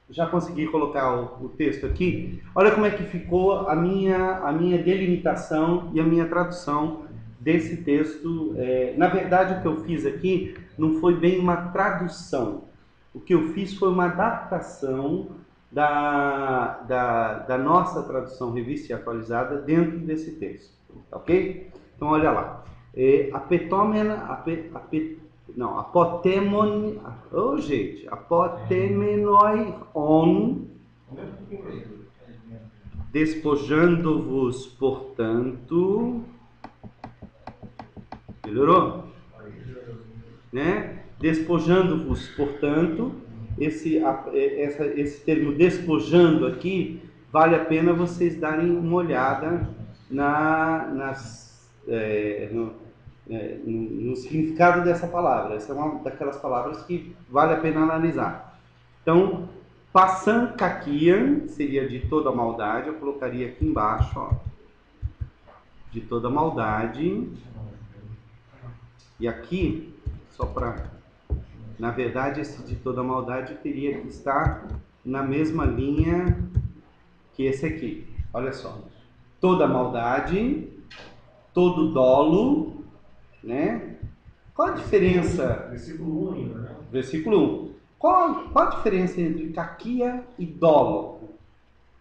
já consegui colocar o texto aqui. Olha como é que ficou a minha delimitação e a minha tradução desse texto. Na verdade, o que eu fiz aqui não foi bem uma tradução. O que eu fiz foi uma adaptação da nossa tradução revista e atualizada dentro desse texto. Ok? Então, olha lá. Apotemon, oh gente, apotemenoi on, despojando-vos, portanto, melhorou? Né? Despojando-vos, portanto, esse termo despojando aqui, vale a pena vocês darem uma olhada no significado dessa palavra. Essa é uma daquelas palavras que vale a pena analisar. Então, passancaquian seria de toda maldade, eu colocaria aqui embaixo, ó, de toda maldade. E aqui, só para... Na verdade, esse de toda maldade teria que estar na mesma linha que esse aqui. Olha só. Toda maldade, todo dolo, né? Qual a diferença? Versículo 1 ainda, né? Versículo 1. Qual a diferença entre caquia e dolo?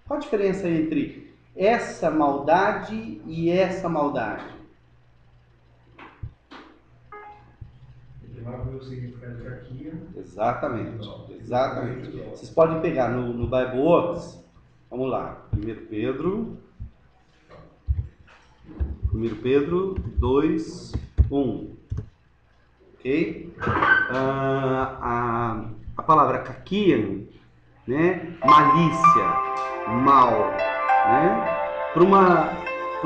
Qual a diferença entre essa maldade e essa maldade? Lá ver o significado de aqui. Exatamente, exatamente. Vocês podem pegar no Bible Works. Vamos lá. 1 Pedro 2, 1. Ok? A palavra kakian, né? Malícia, mal, né? Para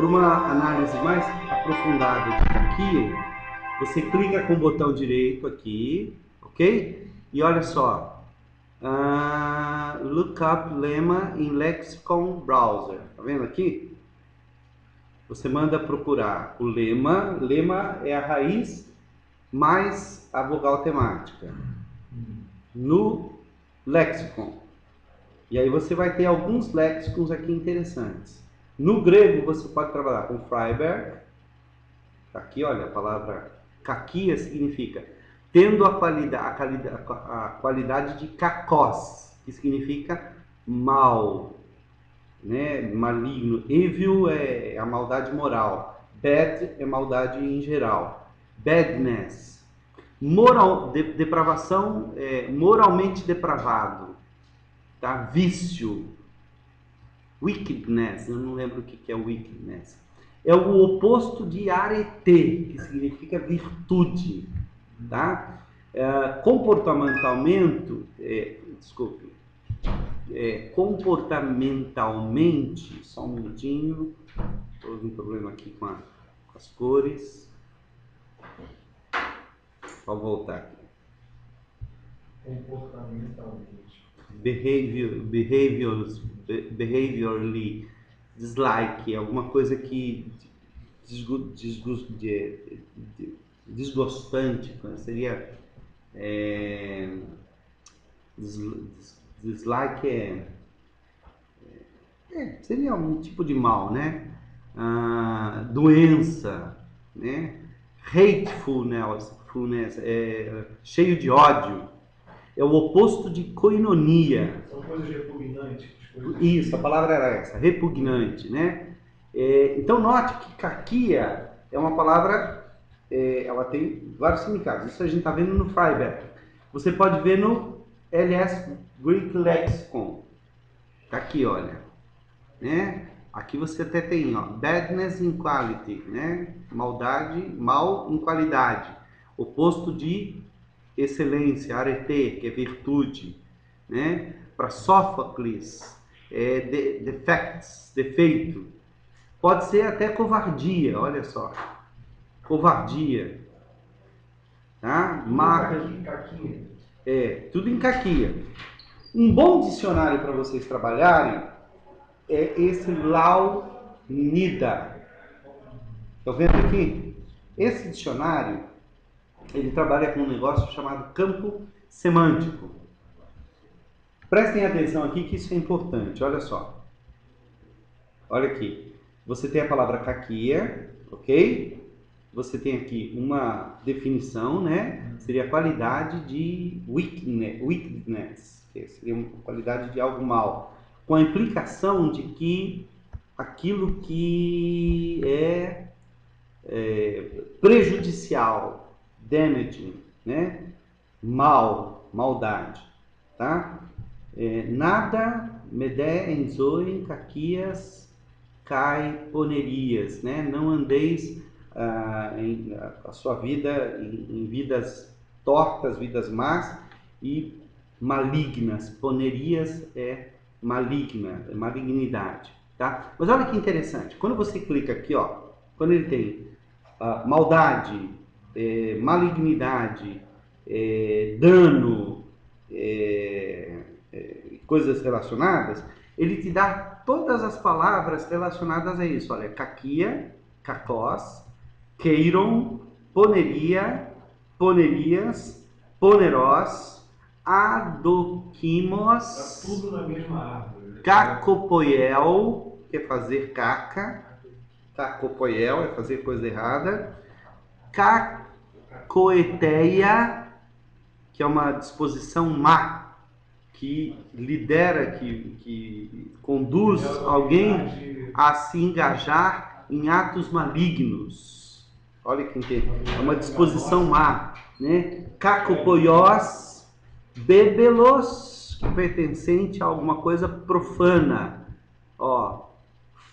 uma análise mais aprofundada de kakian, você clica com o botão direito aqui, ok? E olha só, look up lema in lexicon browser, tá vendo aqui? Você manda procurar o lema. Lema é a raiz mais a vogal temática no lexicon. E aí você vai ter alguns léxicons aqui interessantes. No grego você pode trabalhar com Freiberg. Aqui, olha, a palavra kakia significa tendo a qualidade de kakos, que significa mal, né? Maligno. Evil é a maldade moral. Bad é maldade em geral. Badness. Depravação, moralmente depravado. Tá? Vício. Wickedness. Eu não lembro o que é wickedness. É o oposto de arete, que significa virtude. Tá? Comportamentalmente, só um minutinho, houve um problema aqui com as cores. Vou voltar aqui. Comportamentalmente. Behaviorally dislike, alguma coisa que desgostante, seria dislike seria um tipo de mal, né? Doença, né? Hatefulness, cheio de ódio. É o oposto de koinonia. São coisas repugnantes. Isso, a palavra era essa, repugnante, né? Então note que kakia é uma palavra, ela tem vários significados. Isso a gente está vendo no Freiberg. Você pode ver no LS Greek Lexicon. Tá aqui, olha, né? Aqui você até tem, ó, badness in quality, né? Maldade, mal em qualidade. Oposto de excelência, arete, que é virtude, né? Para Sófocles, defects, defeito. Pode ser até covardia, olha só. Covardia. Tá? Tudo em caquia. Um bom dicionário para vocês trabalharem é esse Launida. Estão vendo aqui? Esse dicionário, ele trabalha com um negócio chamado campo semântico. Prestem atenção aqui que isso é importante, olha só. Olha aqui. Você tem a palavra kakia, ok? Você tem aqui uma definição, né? Seria a qualidade de weakness, que seria uma qualidade de algo mal, com a implicação de que aquilo que é prejudicial, damaging, né? Maldade, tá? Nada medé em zoen caquias caiponerias, né? Não andeis a sua vida em vidas tortas, vidas más e malignas. Ponerias é maligna, é malignidade, tá? Mas olha que interessante, quando você clica aqui, ó, quando ele tem maldade, malignidade, dano, coisas relacionadas, ele te dá todas as palavras relacionadas a isso. Olha, caquia, cacós, queiron, poneria, ponerias, ponerós, adoquimos, Tá tudo na mesma árvore. cacopoiel, que é fazer caca, cacopoiel é fazer coisa errada, cacoeteia, que é uma disposição má, que lidera, que conduz alguém a se engajar em atos malignos. Olha que interessante. É uma disposição má, né? Cacopoiós, bebelos, pertencente a alguma coisa profana. Ó,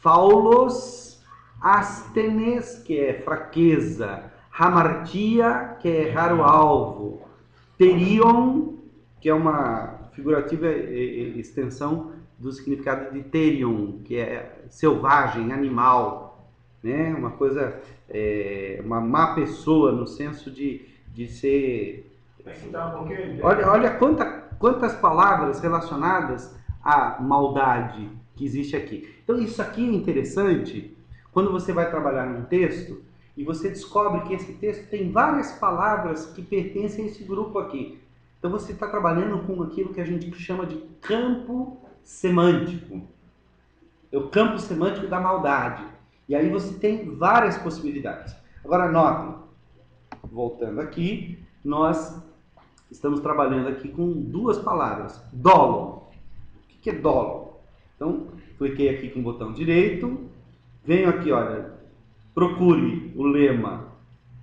faulos, astenes, que é fraqueza. Hamartia, que é errar o alvo. Terion, que é uma figurativa extensão do significado de terion, que é selvagem, animal, né? Uma coisa, uma má pessoa no senso de ser... Olha quantas palavras relacionadas à maldade que existe aqui. Então isso aqui é interessante quando você vai trabalhar num texto e você descobre que esse texto tem várias palavras que pertencem a esse grupo aqui. Então você está trabalhando com aquilo que a gente chama de campo semântico. É o campo semântico da maldade. E aí você tem várias possibilidades. Agora notem, voltando aqui, nós estamos trabalhando aqui com duas palavras. Dolo. O que é dolo? Então, cliquei aqui com o botão direito, venho aqui, olha, procure o lema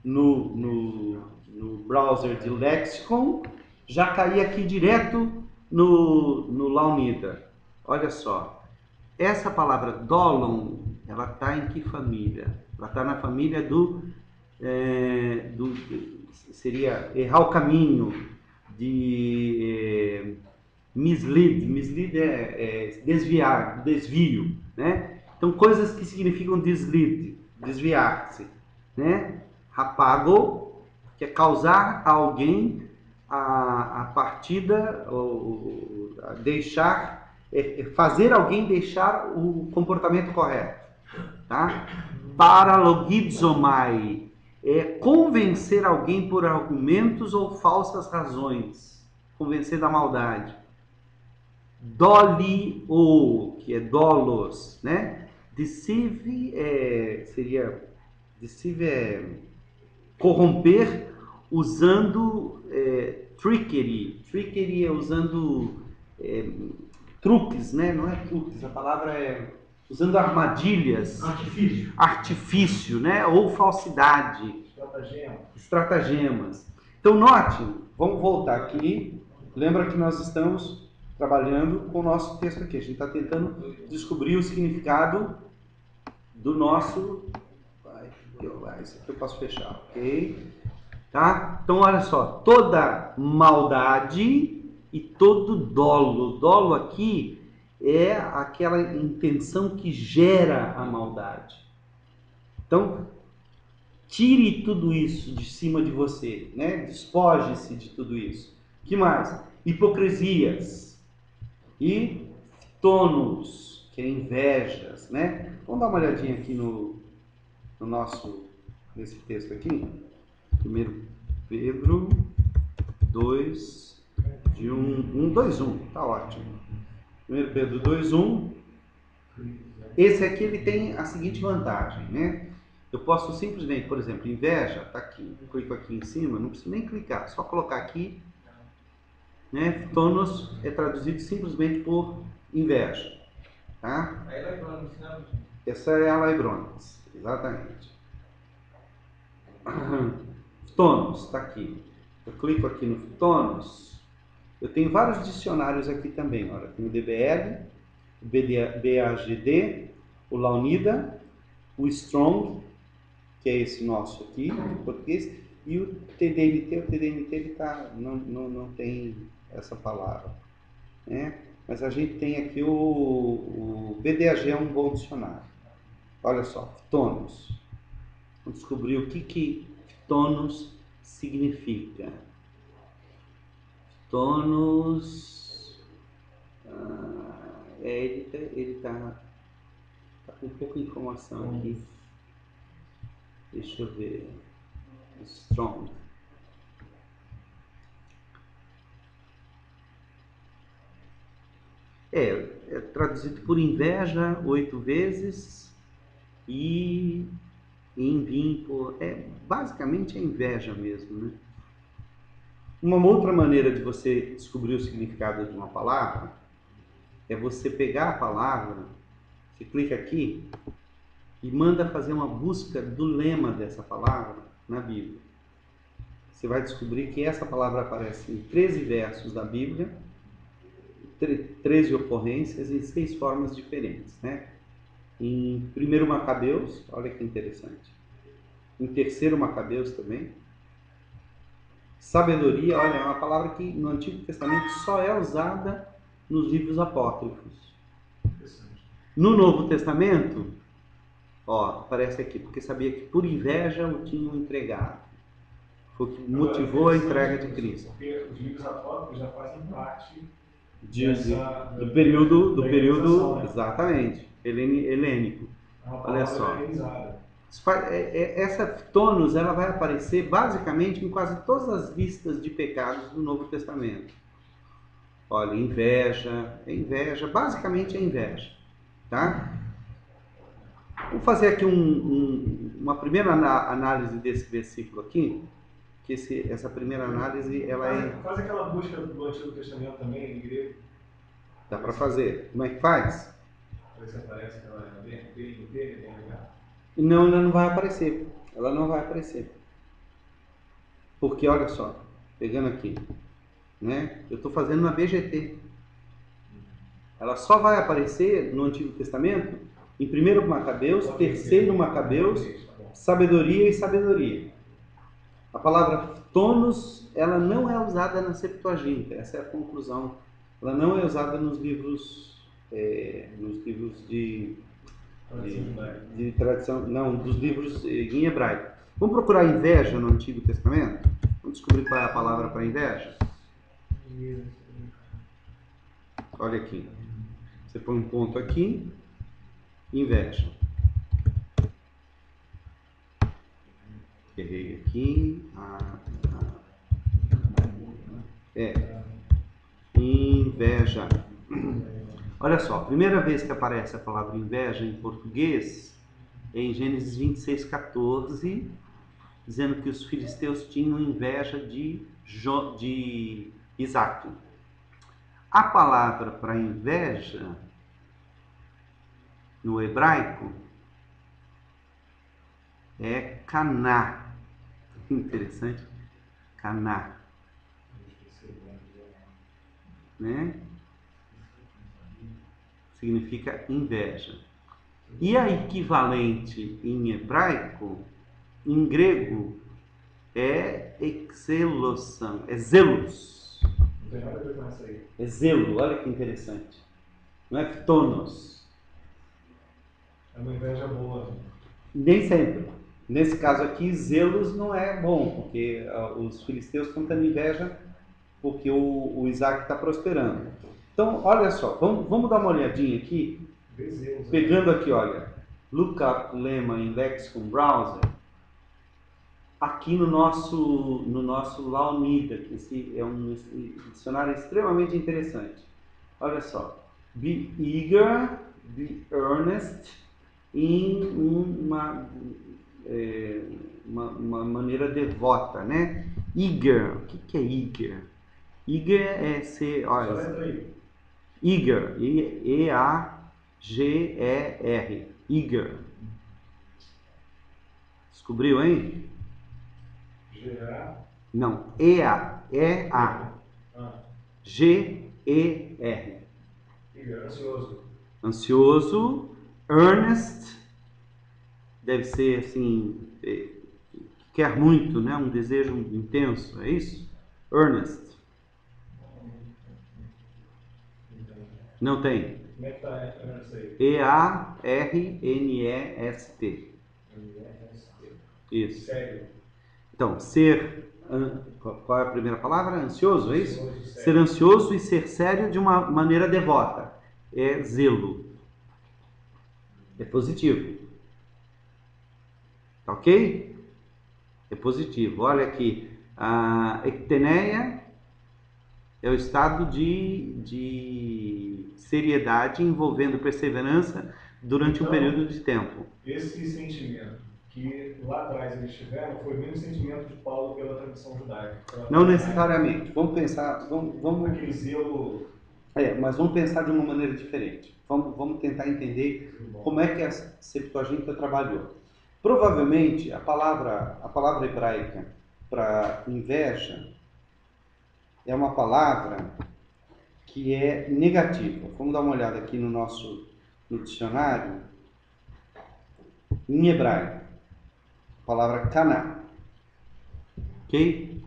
no browser de Lexicon, já caí aqui direto no Launida. Olha só, essa palavra dolon, ela está em que família? Ela está na família seria errar o caminho, de mislead. Mislead é desviar, desvio, né? Então coisas que significam deslead, desviar-se, né? Rapago, que é causar a alguém a partida, ou deixar, fazer alguém deixar o comportamento correto, tá? Paralogizomai é convencer alguém por argumentos ou falsas razões, convencer da maldade. Dolio, que é dolos, né? Deceive deceive corromper usando trickery. Trickery é usando truques, né? Não é truques, a palavra é usando armadilhas. Artifício, né? Ou falsidade. Estratagemas. Então note, vamos voltar aqui. Lembra que nós estamos trabalhando com o nosso texto aqui. A gente está tentando descobrir o significado do nosso... Isso aqui eu posso fechar, ok? Tá? Então, olha só. Toda maldade e todo dolo. Dolo aqui é aquela intenção que gera a maldade. Então, tire tudo isso de cima de você, né? Despoje-se de tudo isso. O que mais? Hipocrisias e tonos, que é invejas, né? Vamos dar uma olhadinha aqui nesse texto aqui. 1 Pedro 2, De 2, 1, tá ótimo. 1 Pedro 2, 1. Esse aqui ele tem a seguinte vantagem, né? Eu posso simplesmente, por exemplo, inveja, tá aqui, clico aqui em cima, não preciso nem clicar, só colocar aqui, né? Tonos é traduzido simplesmente por inveja, tá? Essa é a Laibronis, exatamente. Tonos, está aqui. Eu clico aqui no tonos. Eu tenho vários dicionários aqui também. Olha, tem o DBL, o BAGD, o Launida, o Strong, que é esse nosso aqui, em português, e o TDMT. O TDMT ele não tem essa palavra, né? Mas a gente tem aqui o BDAG, é um bom dicionário. Olha só, tonos. Vamos descobrir o que tonos significa. Tonos. Ele tá com pouca informação aqui. Deixa eu ver. Strong. É traduzido por inveja 8 vezes e enviem por. Basicamente é inveja mesmo, né? Uma outra maneira de você descobrir o significado de uma palavra é você pegar a palavra, você clica aqui e manda fazer uma busca do lema dessa palavra na Bíblia. Você vai descobrir que essa palavra aparece em 13 versos da Bíblia, 13 ocorrências em 6 formas diferentes, né? Em 1 Macabeus, olha que interessante. Em 3 Macabeus também. Sabedoria, olha, é uma palavra que no Antigo Testamento só é usada nos livros apócrifos. No Novo Testamento, aparece aqui, porque sabia que por inveja o tinham entregado. Foi o que motivou a entrega de Cristo. Porque os livros apócrifos já fazem parte do período, né? exatamente, helênico. Olha só. Essa tonos ela vai aparecer basicamente em quase todas as listas de pecados do Novo Testamento. Olha, inveja, basicamente é inveja, tá? Vamos fazer aqui uma primeira análise desse versículo aqui, que essa primeira análise ela faz aquela busca do Antigo Testamento também em grego. Dá para fazer. Como é que faz? Ver se aparece que ela é bem legal. Não, ela não vai aparecer. Ela não vai aparecer. Porque, olha só, pegando aqui, né? Eu estou fazendo na BGT. Ela só vai aparecer no Antigo Testamento em 1 Macabeus, 3 Macabeus, sabedoria e sabedoria. A palavra tonos, ela não é usada na Septuaginta. Essa é a conclusão. Ela não é usada nos livros de tradição, não, dos livros em hebraico. Vamos procurar inveja no Antigo Testamento? Vamos descobrir qual é a palavra para inveja? Olha aqui. Você põe um ponto aqui, inveja. Errei aqui. Inveja. Olha só, a primeira vez que aparece a palavra inveja em português é em Gênesis 26, 14, dizendo que os filisteus tinham inveja de Isaac. A palavra para inveja no hebraico é caná. Interessante. Caná. Né? Significa inveja. E a equivalente em hebraico, em grego, é exelosan, é zelos. Não tem nada a ver com isso aí. É zelo, olha que interessante. Não é tonos. É uma inveja boa. Nem sempre. Nesse caso aqui, zelos não é bom, porque os filisteus estão tendo inveja porque o Isaac está prosperando. Então, olha só, vamos dar uma olhadinha aqui, pegando aqui, olha, Lookup Lema em Lexicon Browser. aqui no nosso Launida, que esse é um dicionário extremamente interessante. Olha só. Be eager, be earnest, em uma maneira devota, né? Eager, o que é eager? Eager é ser, olha, eager, E-A-G-E-R, eager. Descobriu, hein? G-A? Não, E-A, G-E-R. Ansioso. Ansioso, earnest, deve ser assim, quer muito, né? Um desejo intenso, é isso? Earnest. Não tem. Como é que tá Earnest aí? E-A-R-N-E-S-T. Isso. Sério. Então, qual é a primeira palavra? Ansioso, é isso? Ansioso, Ser ansioso e ser sério de uma maneira devota. É zelo. É positivo. Tá ok? É positivo. Olha aqui. A ecteneia é o estado de seriedade envolvendo perseverança durante um período de tempo. Esse sentimento que lá atrás eles tiveram foi o mesmo sentimento de Paulo pela tradição judaica. Não necessariamente. Vamos pensar, vamos aquele zelo. mas vamos pensar de uma maneira diferente. Vamos tentar entender como é que a Septuaginta trabalhou. Provavelmente a palavra hebraica para inveja é uma palavra que é negativa. Vamos dar uma olhada aqui no dicionário. Em hebraico, a palavra caná. Ok?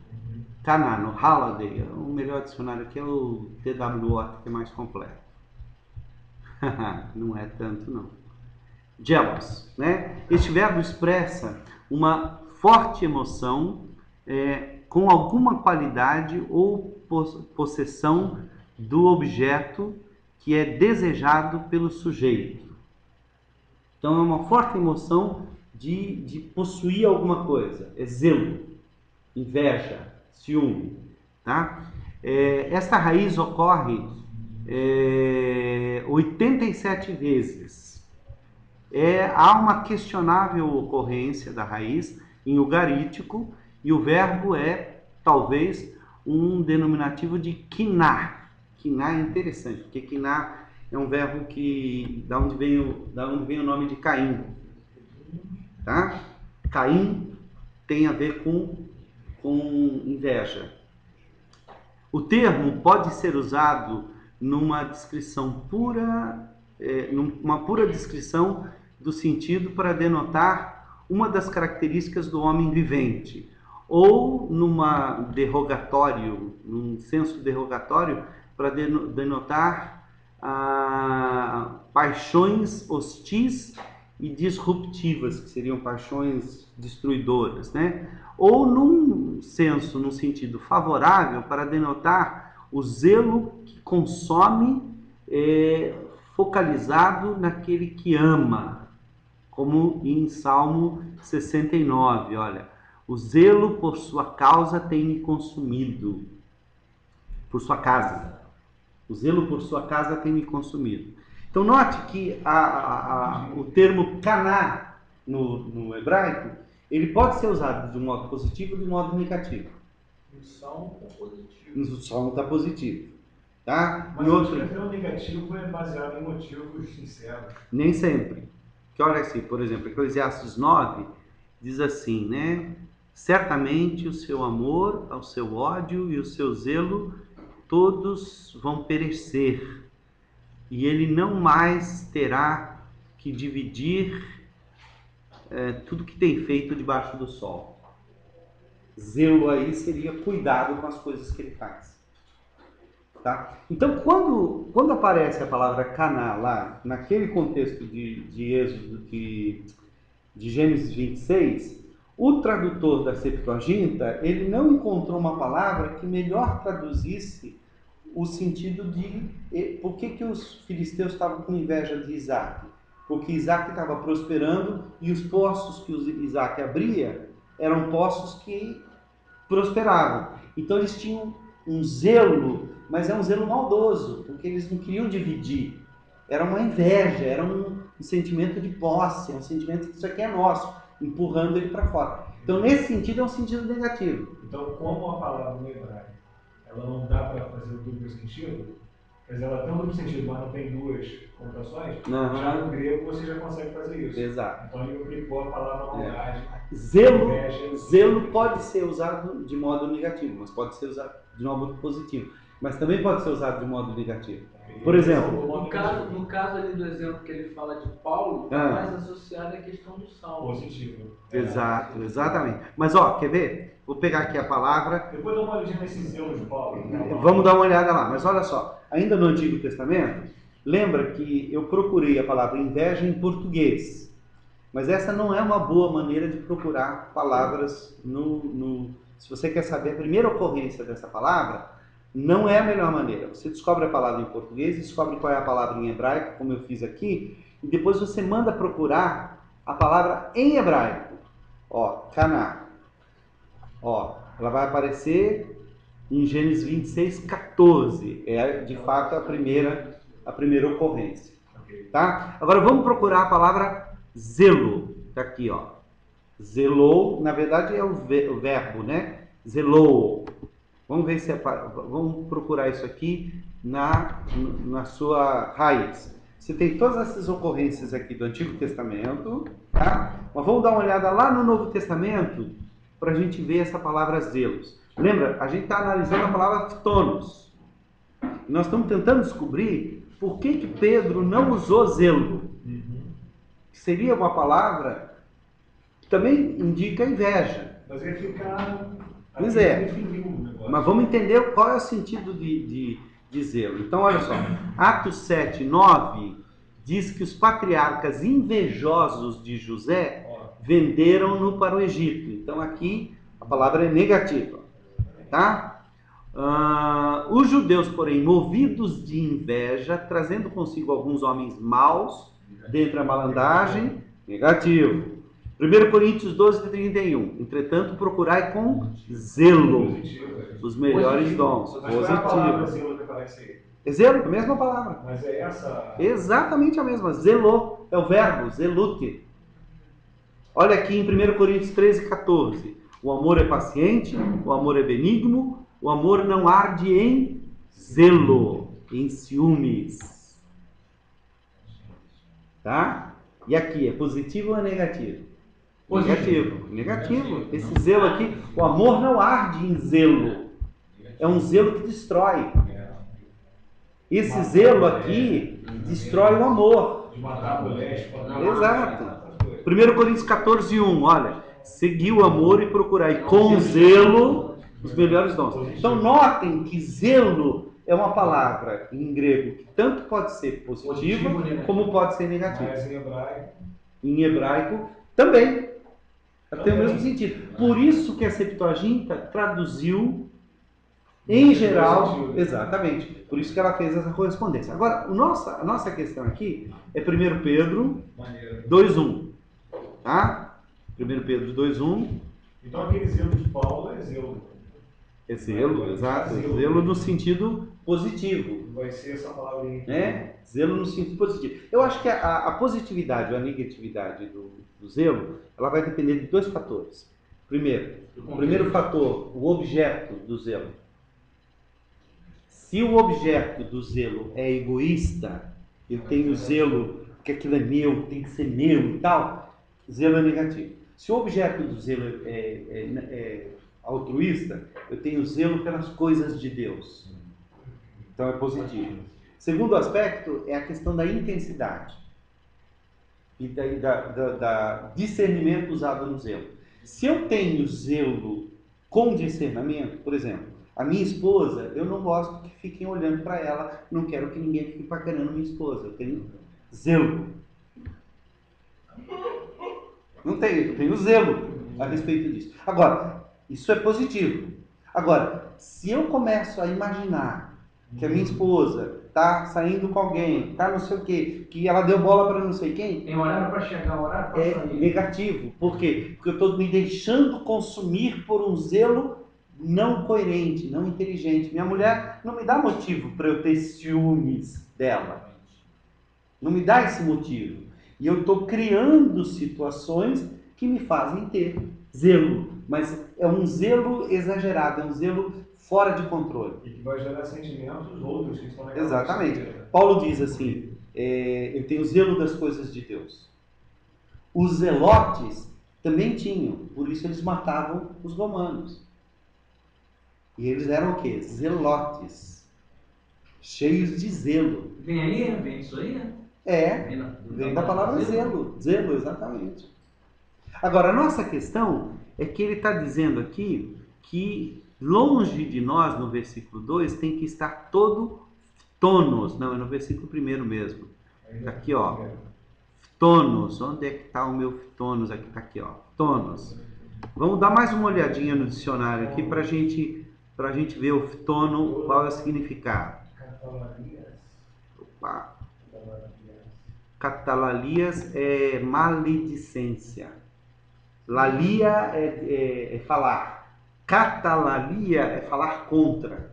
Caná, no Holiday, o melhor dicionário aqui é o TWO, que é mais completo. Não é tanto, não. Jealous, né? Este verbo expressa uma forte emoção com alguma qualidade ou possessão do objeto que é desejado pelo sujeito. Então é uma forte emoção de possuir alguma coisa. É zelo, inveja, ciúme, tá? Esta raiz ocorre 87 vezes. Há uma questionável ocorrência da raiz em ugarítico e o verbo é talvez um denominativo de quiná. Quiná é interessante, porque quiná é um verbo que da onde vem o nome de Caim, tá? Caim tem a ver com inveja. O termo pode ser usado numa descrição pura, numa pura descrição do sentido para denotar uma das características do homem vivente, ou num senso derrogatório para denotar paixões hostis e disruptivas, que seriam paixões destruidoras, né? Ou num sentido favorável para denotar o zelo que consome, focalizado naquele que ama, como em Salmo 69, olha, o zelo por sua causa tem me consumido, por sua casa, o zelo por sua casa tem me consumido. Então note que o termo caná no hebraico, ele pode ser usado de um modo positivo e de um modo negativo. No Salmo está positivo. No Salmo está positivo. Tá? Mas o termo negativo é baseado em motivos sinceros. Nem sempre. Que olha assim, por exemplo, Eclesiastes 9 diz assim, né? Certamente o seu amor, o seu ódio e o seu zelo todos vão perecer, e ele não mais terá que dividir tudo que tem feito debaixo do sol. Zelo aí seria cuidado com as coisas que ele faz. Tá? Então, quando aparece a palavra Caná lá, naquele contexto de Êxodo, de Gênesis 26, o tradutor da Septuaginta, ele não encontrou uma palavra que melhor traduzisse o sentido de por que os filisteus estavam com inveja de Isaac. Porque Isaac estava prosperando e os poços que Isaac abria eram poços que prosperavam. Então eles tinham um zelo, mas é um zelo maldoso, porque eles não queriam dividir. Era uma inveja, era um sentimento de posse, um sentimento que isso aqui é nosso, empurrando ele para fora. Então, nesse sentido, é um sentido negativo. Então, como a palavra no hebraico, ela não dá para fazer o duplo sentido, mas ela tem um duplo sentido, mas não tem duas conotações, já no grego você já consegue fazer isso. Exato. Então, ele aplicou a palavra maldade. Zelo pode ser usado de modo negativo, mas pode ser usado de modo positivo. Mas também pode ser usado de modo negativo. Por exemplo, no caso ali do exemplo que ele fala de Paulo, está mais associado à questão do salmo. Positivo. Exato, exatamente. Mas quer ver? Vou pegar aqui a palavra. Depois dá uma olhadinha nesse zelo de Paulo. Vamos dar uma olhada lá. Mas olha só, ainda no Antigo Testamento, lembra que eu procurei a palavra inveja em português. Mas essa não é uma boa maneira de procurar palavras Se você quer saber a primeira ocorrência dessa palavra, não é a melhor maneira. Você descobre a palavra em português, descobre qual é a palavra em hebraico, como eu fiz aqui, e depois você manda procurar a palavra em hebraico. Caná. Ela vai aparecer em Gênesis 26, 14. É, de fato, a primeira ocorrência. Tá? Agora, vamos procurar a palavra zelo. Está aqui, Zelou, na verdade é o verbo, né? Zelou. Vamos ver se vamos procurar isso aqui na sua raiz. Você tem todas essas ocorrências aqui do Antigo Testamento, tá? Mas vamos dar uma olhada lá no Novo Testamento para a gente ver essa palavra zelos. Lembra? A gente está analisando a palavra phtonos. Nós estamos tentando descobrir por que Pedro não usou zelo. Seria uma palavra que também indica inveja. Mas ia ficar... Pois é, mas vamos entender qual é o sentido de zelo. Então, olha só, Atos 7, 9 diz que os patriarcas invejosos de José venderam-no para o Egito. Então, aqui a palavra é negativa. Tá? Os judeus, porém, movidos de inveja, trazendo consigo alguns homens maus, dentre a malandragem, negativo. 1 Coríntios 12, 31. Entretanto, procurai com zelo os melhores dons. Positivo. É zelo, a mesma palavra. Mas é essa... Exatamente a mesma. Zelou, é o verbo, zelute. Olha aqui em 1 Coríntios 13, 14. O amor é paciente, o amor é benigno, o amor não arde em zelo, em ciúmes. Tá? E aqui, é positivo ou é negativo? Negativo. Esse zelo aqui, o amor não arde em zelo. É um zelo que destrói. Esse zelo aqui destrói o amor. De matar a mulher. Exato. 1 Coríntios 14, 1. Olha, segui o amor e procurai com zelo os melhores dons. Então notem que zelo é uma palavra em grego que tanto pode ser positiva como pode ser negativa. Mas em hebraico também. Tem o mesmo sentido. Por isso que a Septuaginta traduziu em geral, exatamente. Por isso que ela fez essa correspondência. Agora, a nossa questão aqui é 1 Pedro 2:1. Tá? 1 Pedro 2:1. Então aquele zelo de Paulo é zelo. É zelo, exato. Zelo no sentido positivo. Vai ser essa palavrinha. Zelo no sentido positivo. Eu acho que a positividade ou a negatividade do zelo, ela vai depender de dois fatores. O primeiro fator, o objeto do zelo. Se o objeto do zelo é egoísta, eu tenho zelo porque aquilo é meu, tem que ser meu e tal, zelo é negativo. Se o objeto do zelo é altruísta, eu tenho zelo pelas coisas de Deus. Então é positivo. Segundo aspecto é a questão da intensidade e da discernimento usado no zelo. Se eu tenho zelo com discernimento, por exemplo, a minha esposa, eu não gosto que fiquem olhando para ela, não quero que ninguém fique paquerando minha esposa, eu tenho zelo. Não tenho, eu tenho zelo a respeito disso. Agora, isso é positivo. Agora, se eu começo a imaginar que a minha esposa tá saindo com alguém, tá não sei o quê, que ela deu bola para não sei quem. Tem horário para chegar, horário para sair. Negativo. Por quê? Porque eu estou me deixando consumir por um zelo não coerente, não inteligente. Minha mulher não me dá motivo para eu ter ciúmes dela. Não me dá esse motivo. E eu estou criando situações que me fazem ter zelo. Mas é um zelo exagerado, é um zelo fora de controle. E que vai gerar sentimentos outros que estão naquela. Exatamente. Paulo diz assim, eu tenho zelo das coisas de Deus. Os zelotes também tinham, por isso eles matavam os romanos. E eles eram o quê? Zelotes. Cheios de zelo. Vem aí, vem isso aí, né? Vem da palavra zelo. Zelo, exatamente. Agora, a nossa questão é que ele está dizendo aqui que longe de nós, no versículo 2, tem que estar todo tonos. Não, é no versículo 1 mesmo. Aqui, ó. Tonos. Onde é que está o meu tonos? Aqui, está aqui, ó. Tonos. Vamos dar mais uma olhadinha no dicionário aqui para a gente ver o tono, qual é o significado. Opa. Catalalias é maledicência. Lalia é falar. Catalalia é falar contra.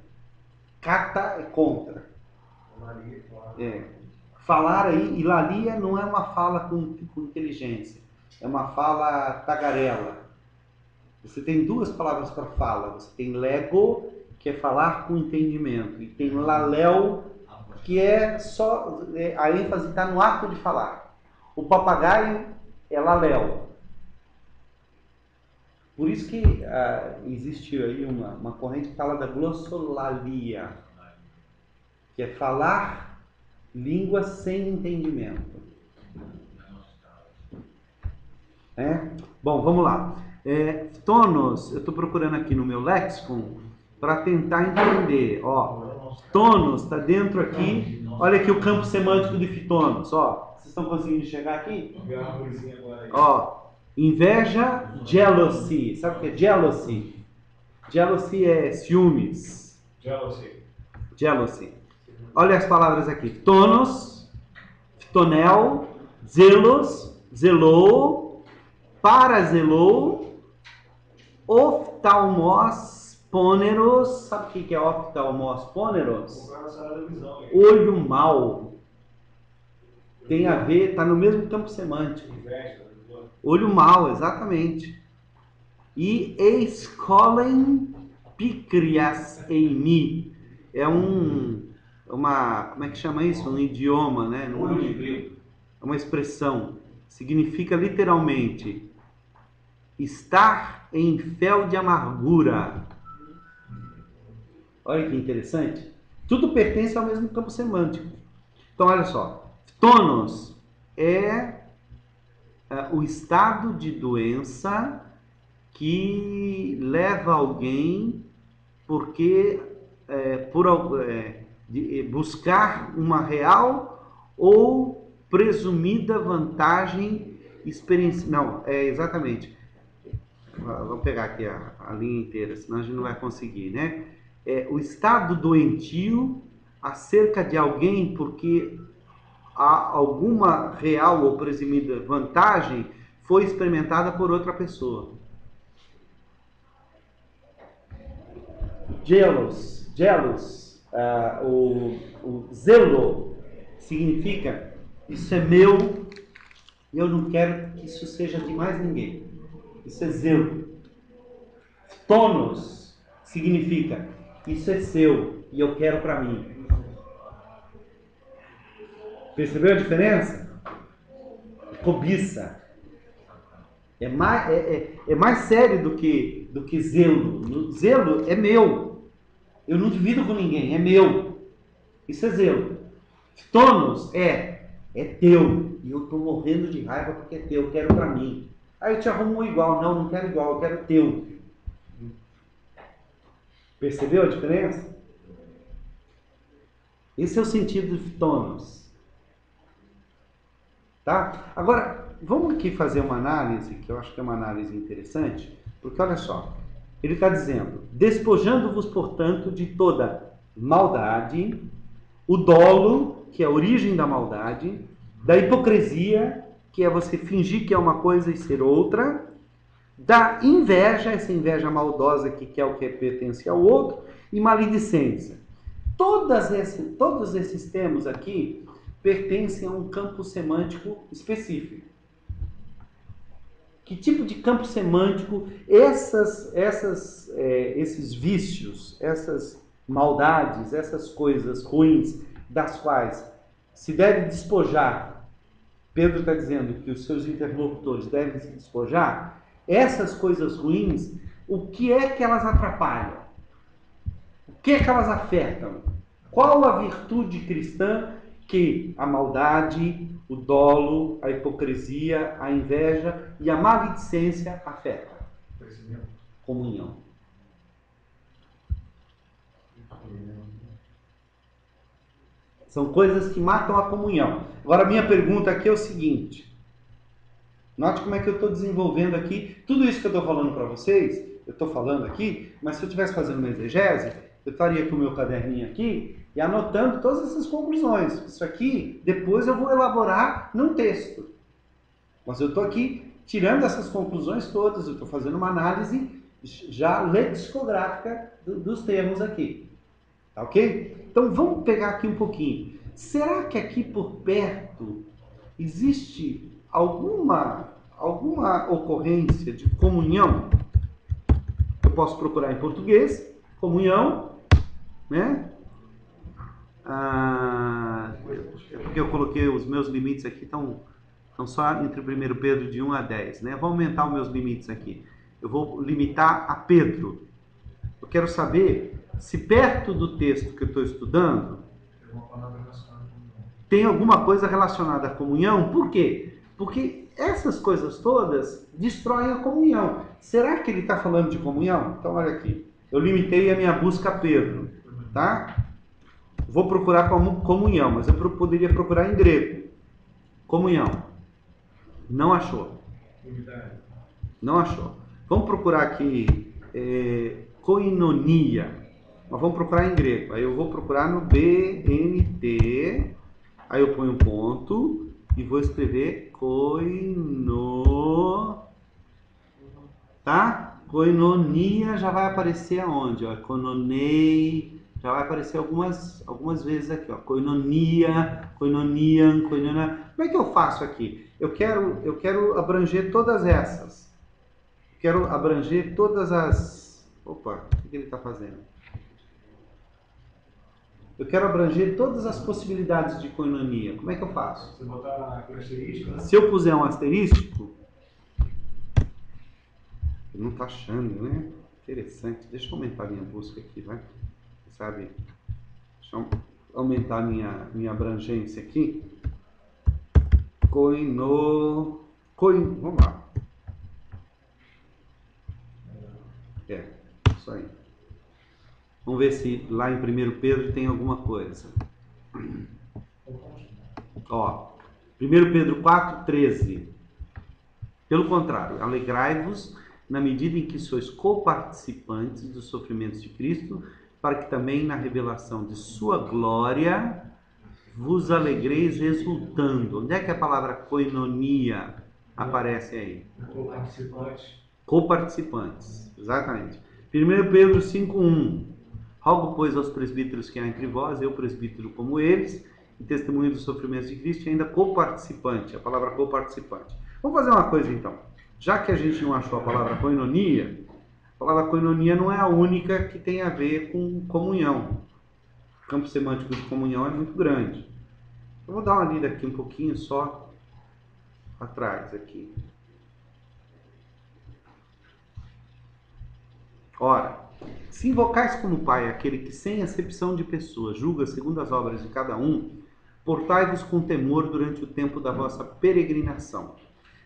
Cata é contra. Falar aí, e lalia não é uma fala com inteligência. É uma fala tagarela. Você tem duas palavras para fala. Você tem lego, que é falar com entendimento. E tem laléu, que é só... a ênfase está no ato de falar. O papagaio é laléu. Por isso que existe aí uma corrente que fala da glossolalia, que é falar língua sem entendimento. Bom, vamos lá. Tonos, eu estou procurando aqui no meu léxico para tentar entender. Ó, tonos está dentro aqui. Olha aqui o campo semântico de fitonos. Ó, vocês estão conseguindo chegar aqui? Ó, inveja, jealousy. Sabe o que é jealousy? Jealousy é ciúmes. Jealousy. Olha as palavras aqui. Tonos, fitonel, zelos, zelou, parazelou, oftalmos, pôneros. Sabe o que é oftalmos, pôneros? Olho mau. Tem a ver, está no mesmo campo semântico. Olho mau, exatamente. E escolen pícrias em mim. É como é que chama isso? Um idioma, né? É uma expressão. Significa literalmente estar em fel de amargura. Olha que interessante. Tudo pertence ao mesmo campo semântico. Então, olha só. Tonos é o estado de doença que leva alguém de buscar uma real ou presumida vantagem experiencial. Não, exatamente. Vamos pegar aqui a linha inteira, senão a gente não vai conseguir, né? O estado doentio acerca de alguém porque alguma real ou presumida vantagem foi experimentada por outra pessoa. Jealous, o zelo significa isso é meu e eu não quero que isso seja de mais ninguém. Isso é zelo. Tonos significa isso é seu e eu quero para mim. Percebeu a diferença? Cobiça. É mais sério do que zelo. Zelo é meu. Eu não divido com ninguém, é meu. Isso é zelo. Tonos é teu. E eu estou morrendo de raiva porque é teu, eu quero para mim. Aí eu te arrumo um igual. Não quero igual, eu quero teu. Percebeu a diferença? Esse é o sentido de tonos. Tá? Agora, vamos aqui fazer uma análise, que eu acho que é uma análise interessante, porque olha só, ele está dizendo, despojando-vos, portanto, de toda maldade, o dolo, que é a origem da maldade, da hipocrisia, que é você fingir que é uma coisa e ser outra, da inveja, essa inveja maldosa que quer o que pertence ao outro, e maledicência. Todos esses termos aqui pertencem a um campo semântico específico. Que tipo de campo semântico esses vícios, essas maldades, essas coisas ruins das quais se deve despojar? Pedro está dizendo que os seus interlocutores devem se despojar. Essas coisas ruins, o que é que elas atrapalham? O que é que elas afetam? Qual a virtude cristã que a maldade, o dolo, a hipocrisia, a inveja e a maledicência afetam? Comunhão. São coisas que matam a comunhão. Agora, a minha pergunta aqui é o seguinte. Note como é que eu estou desenvolvendo aqui. Tudo isso que eu estou falando para vocês, eu estou falando aqui, mas se eu estivesse fazendo uma exegese, eu estaria com o meu caderninho aqui e anotando todas essas conclusões. Isso aqui, depois eu vou elaborar num texto. Mas eu estou aqui tirando essas conclusões todas, eu estou fazendo uma análise já lexicográfica dos termos aqui. Tá ok? Então vamos pegar aqui um pouquinho. Será que aqui por perto existe alguma ocorrência de comunhão? Eu posso procurar em português, comunhão, né? Porque eu coloquei os meus limites aqui, estão só entre o 1 Pedro de 1 a 10, né? Eu vou aumentar os meus limites aqui. Eu vou limitar a Pedro. Eu quero saber se perto do texto que eu estou estudando tem alguma coisa relacionada à comunhão. Por quê? Porque essas coisas todas destroem a comunhão. Será que ele está falando de comunhão? Então olha aqui, eu limitei a minha busca a Pedro, tá? Vou procurar como comunhão, mas eu poderia procurar em grego. Comunhão. Não achou. Não achou. Vamos procurar aqui koinonia. Mas vamos procurar em grego. Aí eu vou procurar no BNT. Aí eu ponho um ponto e vou escrever tá? Koinonia já vai aparecer aonde? Ó, koinonei. Já vai aparecer algumas vezes aqui, ó. Koinonia, koinonian, koinonia. Como é que eu faço aqui? Eu quero abranger todas essas. Quero abranger todas as... Opa, o que ele está fazendo? Eu quero abranger todas as possibilidades de koinonia. Como é que eu faço? Você botar um asterisco, né? Se eu puser um asterístico... Ele não está achando, né? Interessante. Deixa eu aumentar a minha busca aqui, vai. Sabe? Deixa eu aumentar a minha abrangência aqui. Vamos lá. Isso aí. Vamos ver se lá em 1 Pedro tem alguma coisa. Ó, 1 Pedro 4,13. Pelo contrário, alegrai-vos na medida em que sois coparticipantes dos sofrimentos de Cristo, para que também na revelação de sua glória vos alegreis exultando. Onde é que a palavra koinonia aparece aí? Coparticipantes. Coparticipantes, exatamente. 1 Pedro 5,1. Rogo, pois, aos presbíteros que há entre vós, eu presbítero como eles, em testemunho dos sofrimentos de Cristo, e ainda coparticipante, a palavra coparticipante. Vamos fazer uma coisa então. Já que a gente não achou a palavra koinonia, a palavra koinonia não é a única que tem a ver com comunhão. O campo semântico de comunhão é muito grande. Eu vou dar uma lida aqui um pouquinho só atrás aqui. Ora, se invocais como Pai aquele que sem acepção de pessoas julga segundo as obras de cada um, portai-vos com temor durante o tempo da vossa peregrinação,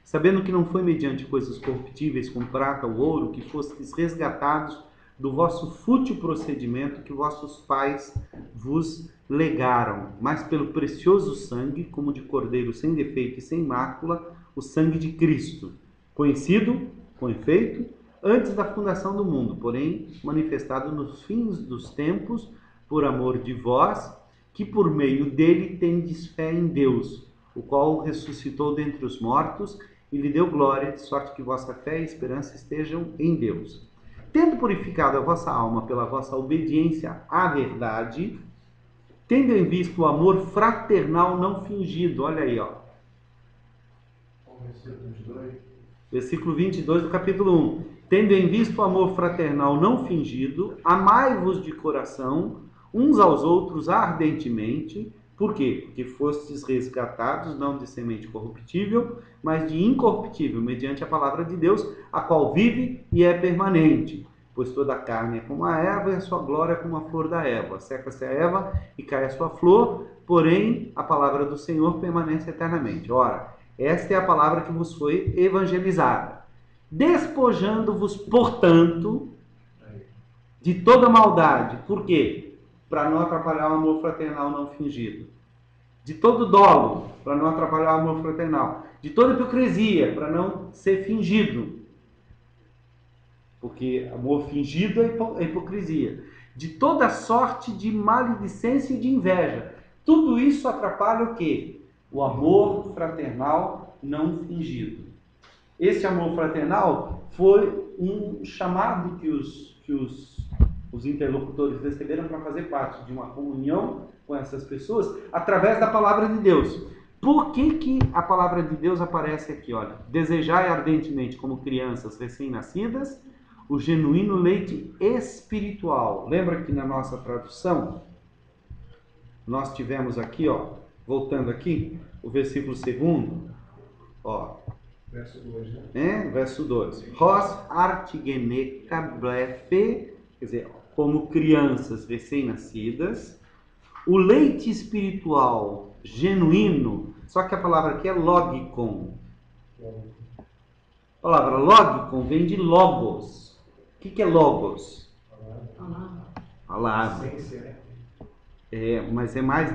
sabendo que não foi mediante coisas corruptíveis como prata ou ouro que fostes resgatados do vosso fútil procedimento que vossos pais vos legaram, mas pelo precioso sangue, como de cordeiro sem defeito e sem mácula, o sangue de Cristo, conhecido, com efeito, antes da fundação do mundo, porém manifestado nos fins dos tempos, por amor de vós, que por meio dele tendes fé em Deus, o qual o ressuscitou dentre os mortos e lhe deu glória, de sorte que vossa fé e esperança estejam em Deus. Tendo purificado a vossa alma pela vossa obediência à verdade, tendo em vista o amor fraternal não fingido, olha aí, ó. Versículo 22 do capítulo 1. Tendo em vista o amor fraternal não fingido, amai-vos de coração, uns aos outros ardentemente. Por quê? Porque fostes resgatados, não de semente corruptível, mas de incorruptível, mediante a palavra de Deus, a qual vive e é permanente. Pois toda a carne é como a erva, e a sua glória é como a flor da erva. Seca-se a erva e cai a sua flor, porém a palavra do Senhor permanece eternamente. Ora, esta é a palavra que vos foi evangelizada. Despojando-vos, portanto, de toda maldade. Por quê? Para não atrapalhar o amor fraternal não fingido. De todo dolo, para não atrapalhar o amor fraternal. De toda hipocrisia, para não ser fingido. Porque amor fingido é hipocrisia. De toda sorte de maledicência e de inveja. Tudo isso atrapalha o quê? O amor fraternal não fingido. Esse amor fraternal foi um chamado que os interlocutores receberam para fazer parte de uma comunhão com essas pessoas através da palavra de Deus. Por que a palavra de Deus aparece aqui? Olha, desejai ardentemente como crianças recém-nascidas o genuíno leite espiritual. Lembra que na nossa tradução nós tivemos aqui, ó, voltando aqui, o versículo 2, ó. Verso 2, né? Verso 2. Hos artigeneca blefe, quer dizer, como crianças recém-nascidas, o leite espiritual genuíno, só que a palavra aqui é logikon. A palavra logikon vem de logos. O que é logos? Palavra. Mas é mais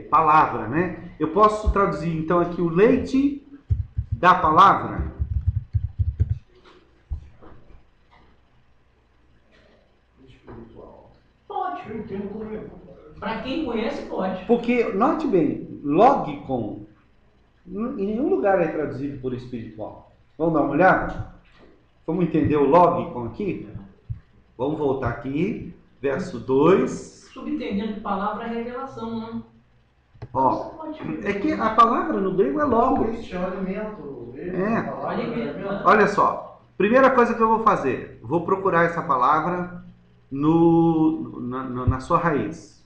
palavra, né? Eu posso traduzir então aqui o leite da palavra. Pode. Para quem conhece, pode. Porque, note bem, logikon, em nenhum lugar é traduzido por espiritual. Vamos dar uma olhada? Vamos entender o logikon aqui? Vamos voltar aqui, verso 2. Subentendendo que palavra é revelação, não? Ó, é que a palavra no grego é logos. Olha só, primeira coisa que eu vou fazer, vou procurar essa palavra na sua raiz.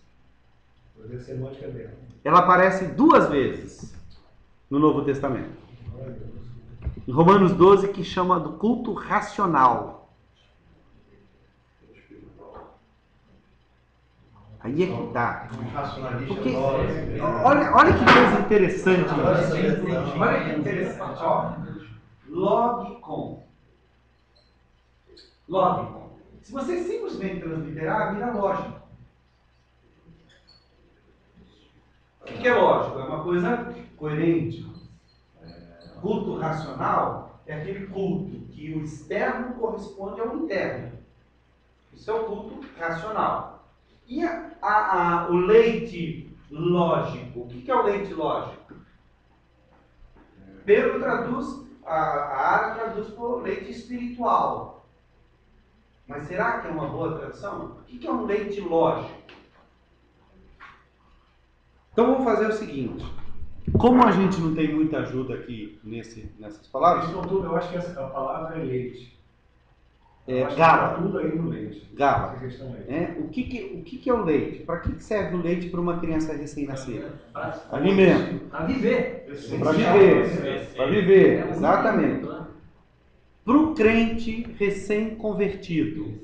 Ela aparece 2 vezes no Novo Testamento. Em Romanos 12, que chama do culto racional. Aí é que tá. Porque, olha que coisa interessante. Olha que interessante. Ó. Logikon. Se você simplesmente transliterar, vira lógico. O que é lógico? É uma coisa coerente. Culto racional é aquele culto que o externo corresponde ao interno. Isso é o culto racional. E o leite lógico? O que é o leite lógico? Pedro traduz, a Ara traduz por leite espiritual. Mas será que é uma boa tradução? O que é um leite lógico? Então vamos fazer o seguinte. Como a gente não tem muita ajuda aqui nessas palavras... Eu acho que a palavra é leite. Gaba. Tudo aí no leite. Gaba. O que é o leite? Para que serve o leite para uma criança recém-nascida? Alimento. Para viver. Para viver, exatamente. Para o crente recém-convertido,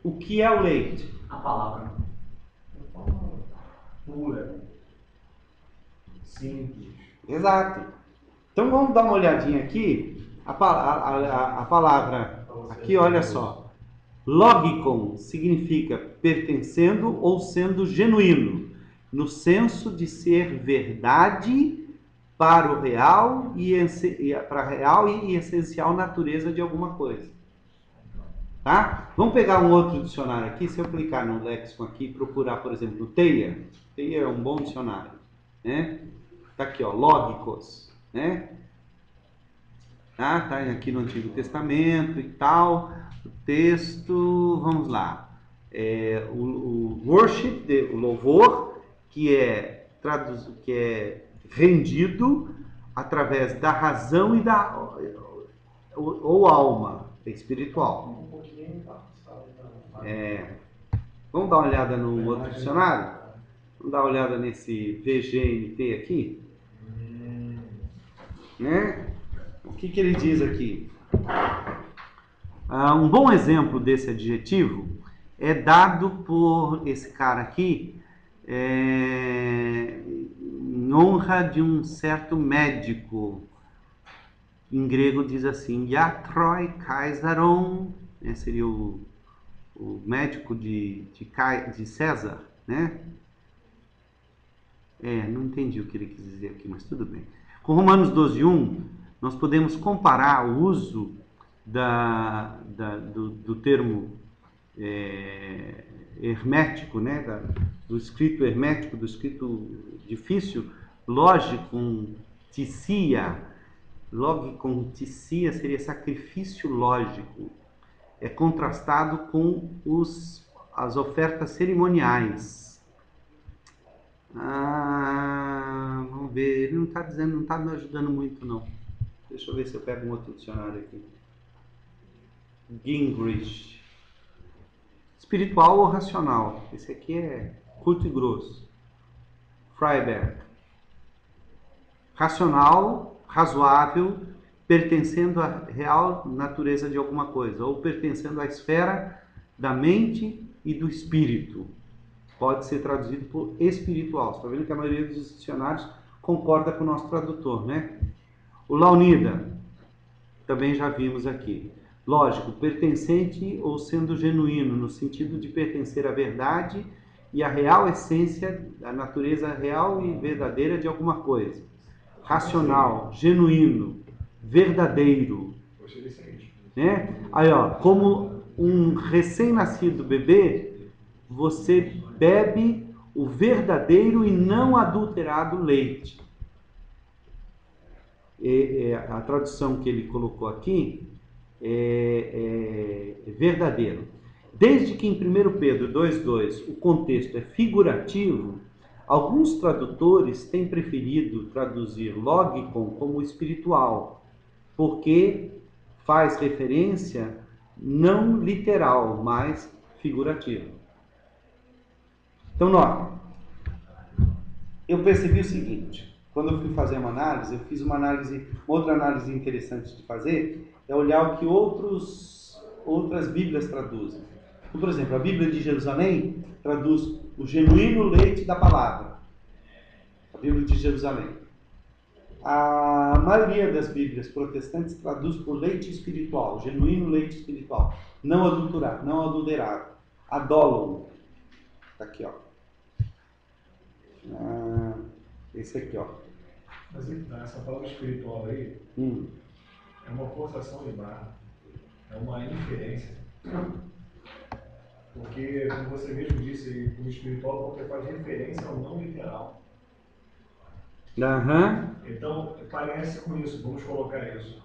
o que é o leite? A palavra. Pura. Simples. Exato. Então vamos dar uma olhadinha aqui. A palavra aqui, olha só. Logikon significa pertencendo ou sendo genuíno, no senso de ser verdade para o real para a real e essencial natureza de alguma coisa. Tá? Vamos pegar um outro dicionário aqui. Se eu clicar no léxico aqui e procurar, por exemplo, no Teia. Teia é um bom dicionário, né? Tá aqui, ó, lógicos, né? Tá aqui no Antigo Testamento e tal. O texto, vamos lá. O worship, o louvor, que é rendido através da razão e ou alma, espiritual. Vamos dar uma olhada no outro dicionário? Vamos dar uma olhada nesse VGNT aqui? Né? O que ele diz aqui? Um bom exemplo desse adjetivo é dado por esse cara aqui, em honra de um certo médico. Em grego diz assim, Iatroi Kaisaron, né? Seria o médico de César, né? Não entendi o que ele quis dizer aqui, mas tudo bem. Com Romanos 12:1, nós podemos comparar o uso do termo hermético, né? Do escrito hermético, do escrito difícil, logicon ticia. Logicon ticia seria sacrifício lógico. É contrastado com as ofertas cerimoniais. Vamos ver, ele não está dizendo, não está me ajudando muito não. Deixa eu ver se eu pego um outro dicionário aqui. Gingrich. Espiritual ou racional? Esse aqui é curto e grosso. Freiberg. Racional, razoável, pertencendo à real natureza de alguma coisa, ou pertencendo à esfera da mente e do espírito. Pode ser traduzido por espiritual. Você está vendo que a maioria dos dicionários concorda com o nosso tradutor, né? O Launida, também já vimos aqui. Lógico, pertencente ou sendo genuíno, no sentido de pertencer à verdade e à real essência, à natureza real e verdadeira de alguma coisa. Racional, genuíno, verdadeiro. Né? Aí, ó, como um recém-nascido bebê, você bebe o verdadeiro e não adulterado leite. A tradução que ele colocou aqui é verdadeiro. Desde que em 1 Pedro 2,2 o contexto é figurativo, alguns tradutores têm preferido traduzir logikon como espiritual, porque faz referência não literal, mas figurativa. Então, nota, eu percebi o seguinte, quando eu fui fazer uma análise, eu fiz outra análise interessante de fazer, é olhar o que outras Bíblias traduzem. Então, por exemplo, a Bíblia de Jerusalém traduz o genuíno leite da palavra. A Bíblia de Jerusalém. A maioria das Bíblias protestantes traduz por leite espiritual, genuíno leite espiritual, não adulterado, não adulterado. Adólon. Tá aqui, ó. Esse aqui, ó. Mas essa palavra espiritual aí é uma forçação de barra, é uma inferência. Porque, como você mesmo disse, o espiritual porque faz referência ao não literal. Então, parece com isso, vamos colocar isso.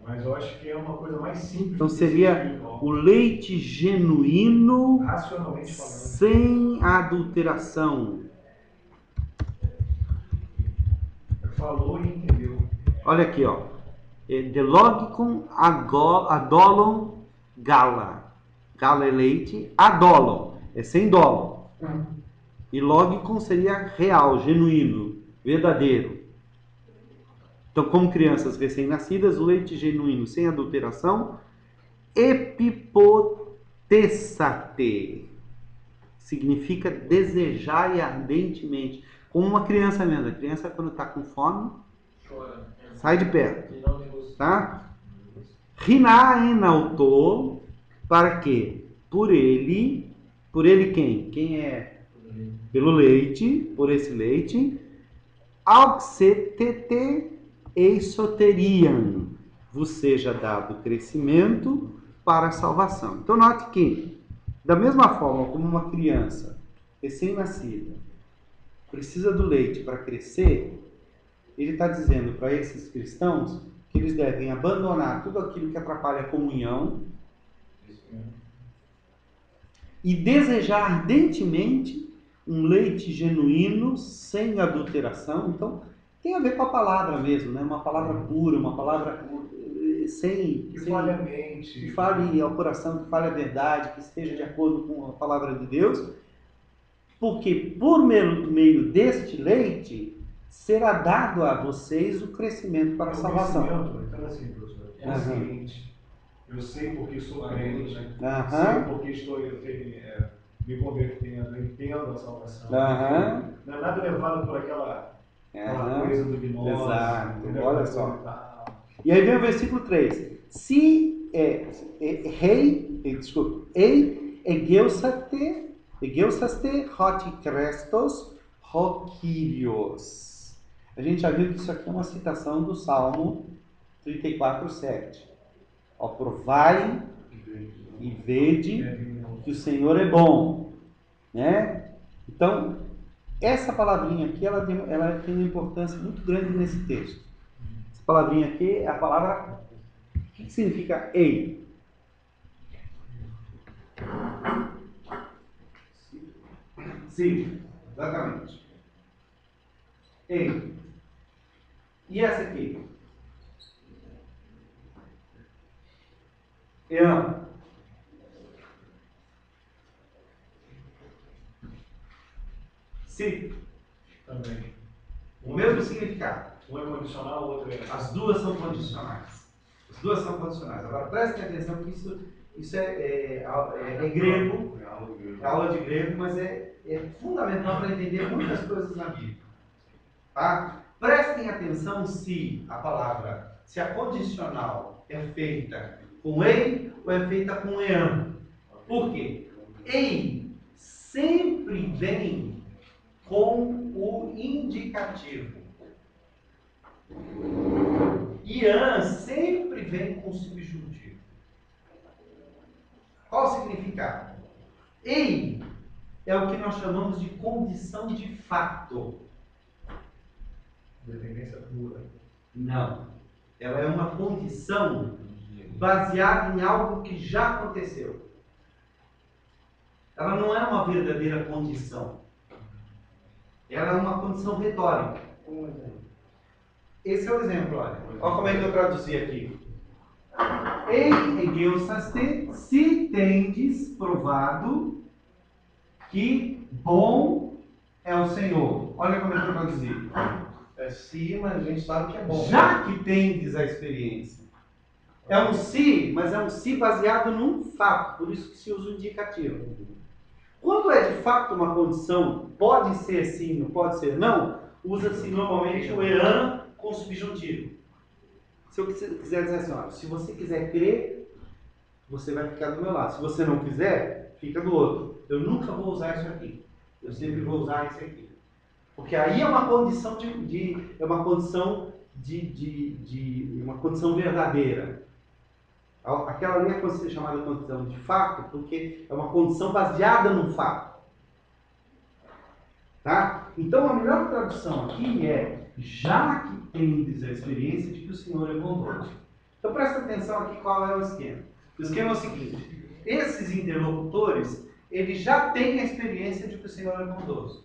Mas eu acho que é uma coisa mais simples. Então seria o leite genuíno, racionalmente falando, sem adulteração. Falou e entendeu. Olha aqui, ó. De logicon adolon gala. Gala é leite, adolon é sem dolo. E logicon seria real, genuíno, verdadeiro. Então, como crianças recém-nascidas, o leite genuíno sem adulteração, epipotessate, significa desejar e ardentemente. Como uma criança mesmo. A criança, quando está com fome, chora, sai de perto. Tá? Rinaenautor, para quê? Por ele quem? Quem é? Pelo leite, por esse leite. Auxetete eisoterian, vos seja dado crescimento para a salvação. Então note que, da mesma forma como uma criança recém-nascida precisa do leite para crescer, ele está dizendo para esses cristãos que eles devem abandonar tudo aquilo que atrapalha a comunhão e desejar ardentemente um leite genuíno, sem adulteração. Então, tem a ver com a palavra mesmo, né? Uma palavra pura, uma palavra sem... Que fale a mente. Que fale ao coração, que fale a verdade, que esteja de acordo com a palavra de Deus. Porque por meio deste leite será dado a vocês o crescimento para a salvação. Então assim, professor, é o seguinte, eu sei porque sou crente, sei porque estou me convertendo, entendo a salvação. Não é nada levado por aquela coisa do gnose. Exato, olha só. E aí vem o versículo 3. Se ei egeusaste hoti Christos ho Kyrios. A gente já viu que isso aqui é uma citação do Salmo 34:7. Ó, provai e vede que o Senhor é bom, né? Então, essa palavrinha aqui, ela tem uma importância muito grande nesse texto. Essa palavrinha aqui é a palavra... O que significa ei? Sim, exatamente. Ei. E essa aqui? Eu. Sim. Também. O mesmo significado. Um é condicional, o outro é... As duas são condicionais. As duas são condicionais. Agora prestem atenção que isso é grego, é aula de grego, mas é fundamental para entender muitas coisas na Bíblia. Tá? Prestem atenção se a condicional é feita com ei ou é feita com ean. Por quê? Ei sempre vem com o indicativo. Ian sempre vem com o subjuntivo. Qual o significado? Ei é o que nós chamamos de condição de fato. Dependência pura. Não. Ela é uma condição baseada em algo que já aconteceu. Ela não é uma verdadeira condição. Ela é uma condição retórica. Esse é o exemplo, olha. Olha como é que eu traduzi aqui. Ei, egeusaste, se tendes provado que bom é o Senhor. Olha como é que eu traduzi. É sim, mas a gente sabe que é bom. Já que tendes a experiência. É um se, mas é um se baseado num fato. Por isso que se usa o indicativo. Quando é de fato uma condição, pode ser sim, não pode ser não, usa-se normalmente o ean com subjuntivo. Se eu quiser dizer assim, ó, se você quiser crer, você vai ficar do meu lado. Se você não quiser, fica do outro. Eu nunca vou usar isso aqui. Eu sempre vou usar isso aqui. Porque aí é uma condição uma condição verdadeira. Aquela ali é chamada condição de fato, porque é uma condição baseada no fato. Tá? Então a melhor tradução aqui é: já que tendes a experiência de que o Senhor é bondoso. Então presta atenção aqui qual é o esquema. O esquema é o seguinte: esses interlocutores, eles já têm a experiência de que o Senhor é bondoso.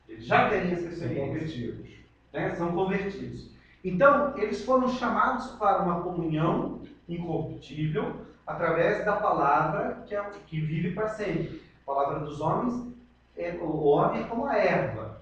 Eles já têm essa experiência. São convertidos. Então, eles foram chamados para uma comunhão incorruptível através da palavra que vive para sempre. A palavra dos homens, o homem é como a erva.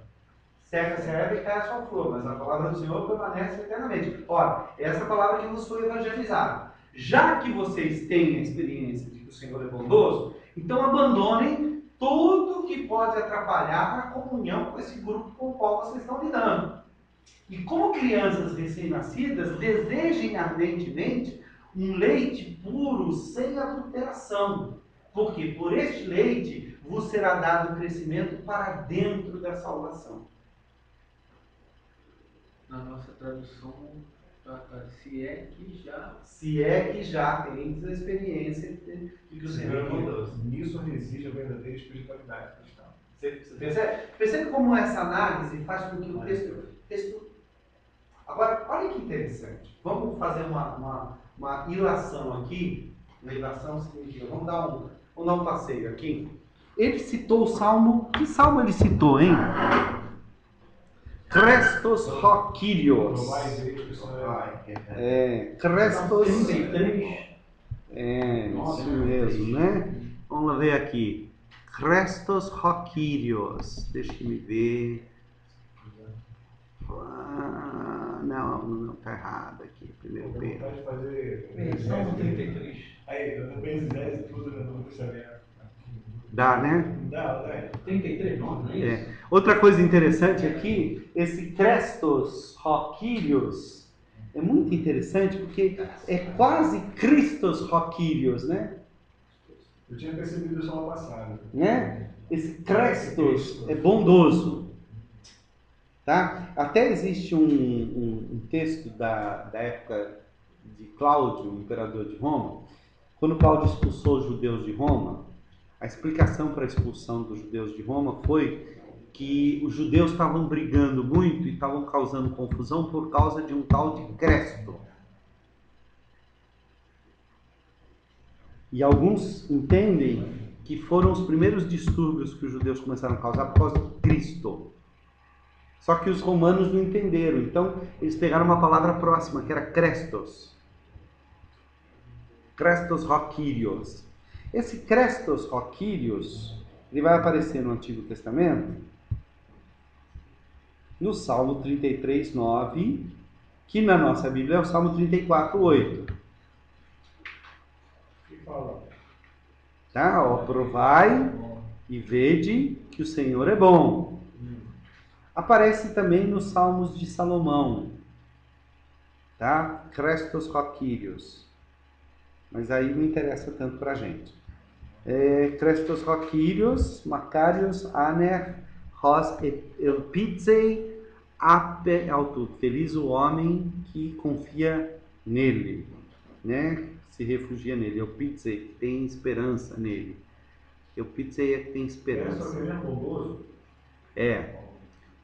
Seca-se a erva e cai a sua flor, mas a palavra do Senhor permanece eternamente. Ora, essa palavra que vos foi evangelizada. Já que vocês têm a experiência de que o Senhor é bondoso, então abandonem tudo que pode atrapalhar a comunhão com esse grupo com o qual vocês estão lidando. E como crianças recém-nascidas, desejem ardentemente um leite puro, sem adulteração. Porque por este leite vos será dado crescimento para dentro da salvação. Na nossa tradução, Se é que já tens a experiência de que o Senhor é bondoso. Nisso reside a verdadeira espiritualidade cristã. Você percebe como essa análise faz com que o texto... Agora, olha que interessante. Vamos fazer uma ilação aqui. Uma ilação significa, vamos dar um passeio aqui. Ele citou o Salmo. Que Salmo ele citou, hein? Christos hoc Kyrios. Christos. 33. Isso mesmo, né? Vamos ver aqui. Christos hoc Kyrios. Deixa-me ver. Não, tá errado aqui. Primeiro Pedro. Pode fazer. Salmo 33. Aí, eu não penso em tudo, não vou saber. Dá, né? Dá. 33, não é isso? Outra coisa interessante aqui, esse Christos hoc Kyrios é muito interessante porque é quase Christos hoc Kyrios, né? Eu tinha percebido isso ano passado. Né? Esse Christos é bondoso. Tá? Até existe um texto da época de Cláudio, o imperador de Roma. Quando Cláudio expulsou os judeus de Roma, a explicação para a expulsão dos judeus de Roma foi que os judeus estavam brigando muito e estavam causando confusão por causa de um tal de Cresto. E alguns entendem que foram os primeiros distúrbios que os judeus começaram a causar por causa de Cristo. Só que os romanos não entenderam, então eles pegaram uma palavra próxima, que era Crestos. Christos hoc Kyrios. Esse Christos hoc Kyrios, ele vai aparecer no Antigo Testamento, no Salmo 33, 9, que na nossa Bíblia é o Salmo 34, 8. Que fala? Tá? Ó, provai e vede que o Senhor é bom. Aparece também nos Salmos de Salomão. Tá? Christos hoc Kyrios. Mas aí não interessa tanto pra gente. Christos hoc Kyrios, Macarios, Aner, Ros Elpizei, Ape Altu. Feliz o homem que confia nele, né? Se refugia nele. Elpizei, que tem esperança nele. Elpizei é que tem esperança.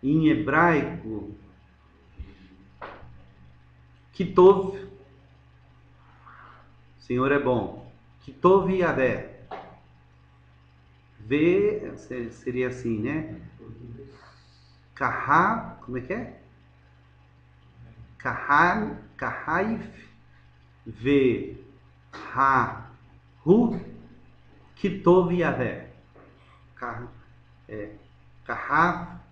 Em hebraico, Kitov, Senhor é bom. Kitov Yahvé. V seria assim, né? Kahá, como é que é? Kahaif V Ha Hu Kitov Yahvé.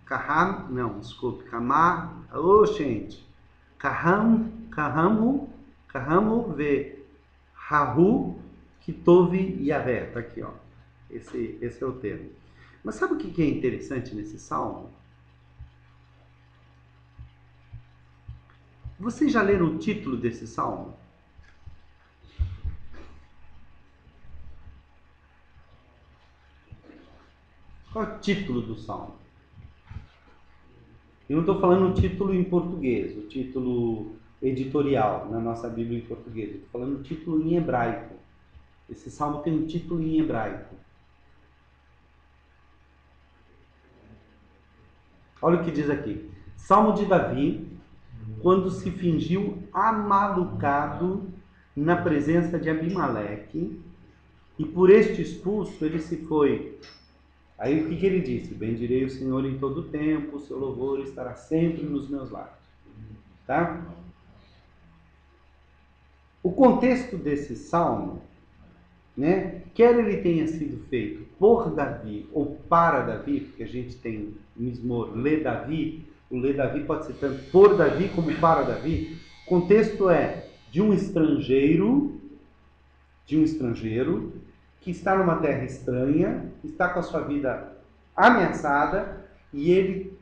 Kaham, não, desculpe, Kamar, gente. Kahamu V Hahu Kitov Yahvé. Tá aqui, ó. Esse é o termo. Mas sabe o que é interessante nesse salmo? Vocês já leram o título desse salmo? Qual é o título do salmo? Eu não estou falando o título em português, o título editorial na nossa Bíblia em português. Eu estou falando o título em hebraico. Esse salmo tem um título em hebraico. Olha o que diz aqui. Salmo de Davi, quando se fingiu amalucado na presença de Abimeleque, e por este expulso ele se foi. Aí o que ele disse? Bendirei o Senhor em todo o tempo, o seu louvor estará sempre nos meus lábios. Tá? O contexto desse salmo, né, quer ele tenha sido feito por Davi ou para Davi, porque a gente tem Mismor, lê Davi, o lê Davi pode ser tanto por Davi como para Davi. O contexto é de um estrangeiro que está numa terra estranha, está com a sua vida ameaçada e ele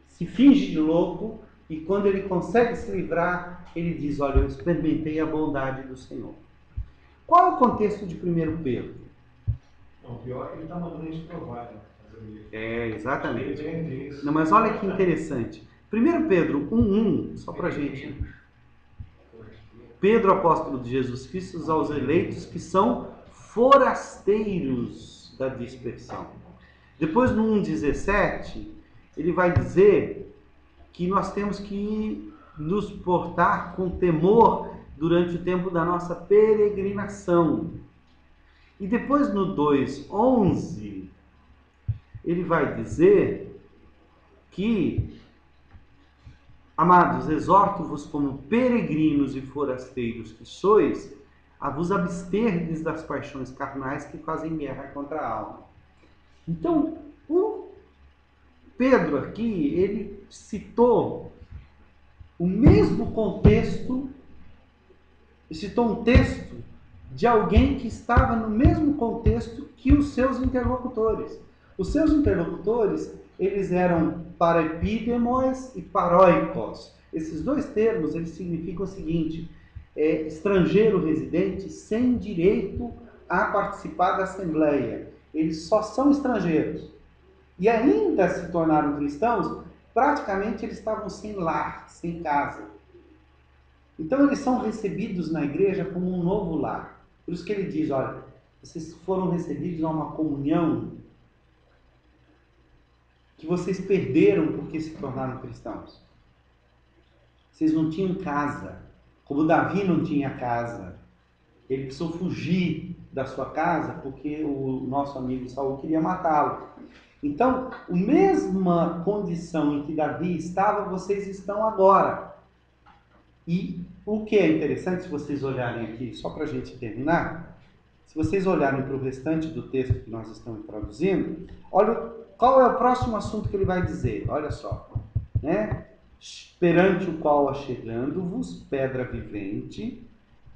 se finge de louco e quando ele consegue se livrar, ele diz, olha, eu experimentei a bondade do Senhor. Qual é o contexto de 1 Pedro? Não, pior é que ele está mandando a gente provar. Exatamente. Não, mas olha que interessante. 1 Pedro 1:1, só para a gente... Pedro, apóstolo de Jesus Cristo, aos eleitos que são forasteiros da dispersão. Depois, no 1,17, ele vai dizer que nós temos que nos portar com temor durante o tempo da nossa peregrinação. E depois, no 2,11, ele vai dizer que, amados, exorto-vos como peregrinos e forasteiros que sois, a vos absterdes das paixões carnais que fazem guerra contra a alma. Então, o Pedro aqui, ele citou o mesmo contexto, citou um texto de alguém que estava no mesmo contexto que os seus interlocutores. Os seus interlocutores, eles eram paraepidemos e paróicos. Esses dois termos, eles significam o seguinte: estrangeiro residente sem direito a participar da Assembleia. Eles só são estrangeiros. E ainda se tornaram cristãos, praticamente eles estavam sem lar, sem casa. Então eles são recebidos na igreja como um novo lar. Por isso que ele diz, olha, vocês foram recebidos a uma comunhão que vocês perderam porque se tornaram cristãos. Vocês não tinham casa, como Davi não tinha casa. Ele precisou fugir da sua casa porque o nosso amigo Saul queria matá-lo. Então, a mesma condição em que Davi estava, vocês estão agora. E o que é interessante, se vocês olharem aqui, só para a gente terminar, se vocês olharem para o restante do texto que nós estamos traduzindo, olha qual é o próximo assunto que ele vai dizer. Olha só, né? Perante o qual achegando-vos, pedra vivente,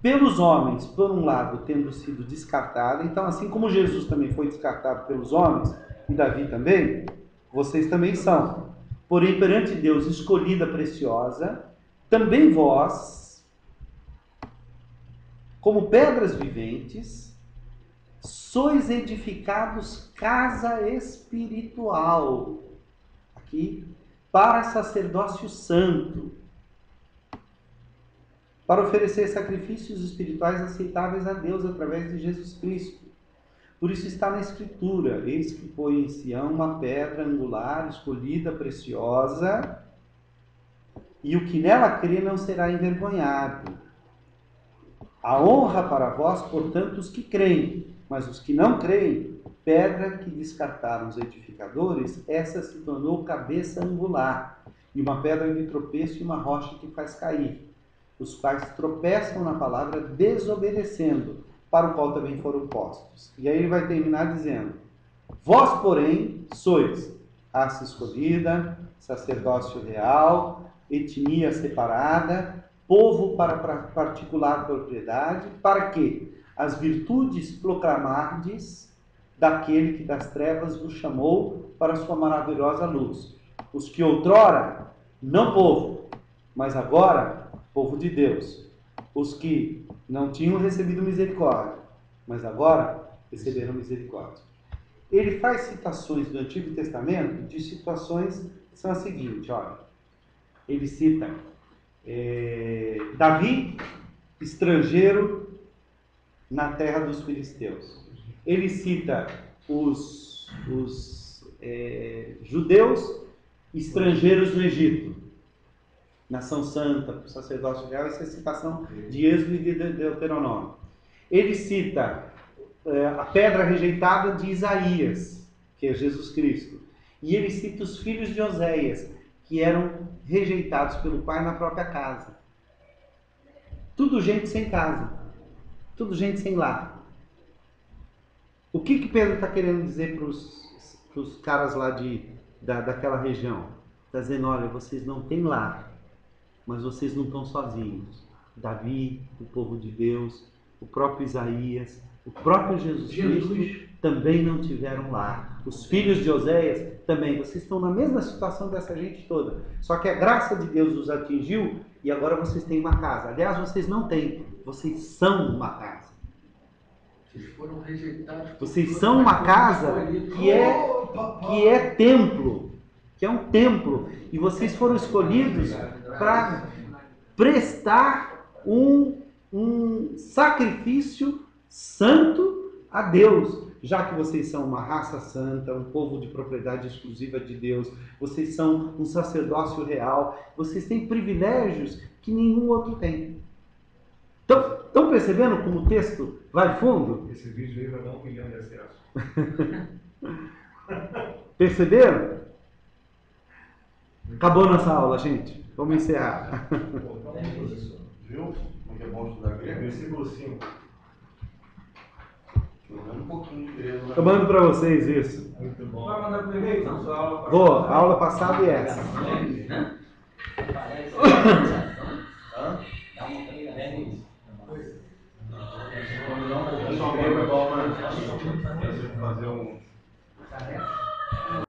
pelos homens, por um lado, tendo sido descartada. Então, assim como Jesus também foi descartado pelos homens, e Davi também, vocês também são. Porém, perante Deus, escolhida preciosa, também vós, como pedras viventes, sois edificados casa espiritual, aqui, para sacerdócio santo, para oferecer sacrifícios espirituais aceitáveis a Deus através de Jesus Cristo. Por isso está na Escritura: eis que põe em Sião uma pedra angular, escolhida, preciosa, e o que nela crê não será envergonhado. A honra para vós, portanto, os que creem, mas os que não creem, pedra que descartaram os edificadores, essa se tornou cabeça angular, e uma pedra de tropeço e uma rocha que faz cair, os quais tropeçam na palavra desobedecendo, para o qual também foram postos. E aí ele vai terminar dizendo: vós, porém, sois raça escolhida, sacerdócio real, etnia separada, povo para particular propriedade, para que as virtudes proclamardes daquele que das trevas vos chamou para a sua maravilhosa luz. Os que outrora, não povo, mas agora, povo de Deus. Os que não tinham recebido misericórdia, mas agora receberam misericórdia. Ele faz citações do Antigo Testamento de situações que são as seguintes, olha. Ele cita Davi, estrangeiro na terra dos filisteus. Ele cita os judeus estrangeiros no Egito. Nação santa, sacerdócio real, essa é a citação de Êxodo e de Deuteronômio. Ele cita a pedra rejeitada de Isaías, que é Jesus Cristo. E ele cita os filhos de Oséias, que eram rejeitados pelo pai na própria casa. Tudo gente sem casa. Tudo gente sem lar. O que Pedro está querendo dizer para os caras lá daquela região? Está dizendo, olha, vocês não têm lar, mas vocês não estão sozinhos. Davi, o povo de Deus, o próprio Isaías, o próprio Jesus Cristo também não tiveram lar. Os filhos de Oséias também. Vocês estão na mesma situação dessa gente toda. Só que a graça de Deus os atingiu e agora vocês têm uma casa. Aliás, vocês não têm. Vocês são uma casa. Vocês foram rejeitados. Vocês são uma casa que é templo. Que é um templo. E vocês foram escolhidos para prestar um um sacrifício santo a Deus, já que vocês são uma raça santa, um povo de propriedade exclusiva de Deus, vocês são um sacerdócio real, vocês têm privilégios que nenhum outro tem. Estão percebendo como o texto vai fundo? Esse vídeo aí vai dar 1 milhão de acessos. Perceberam? Acabou nossa aula, gente. Vamos encerrar. Viu? Como é bom estudar grego? Versículo 5. Jogando um pouquinho de grego. Eu mando para vocês isso. Muito bom. Vai mandar pro e-mail, então, sua aula passada? Vou, a aula passada e essa. Fazer um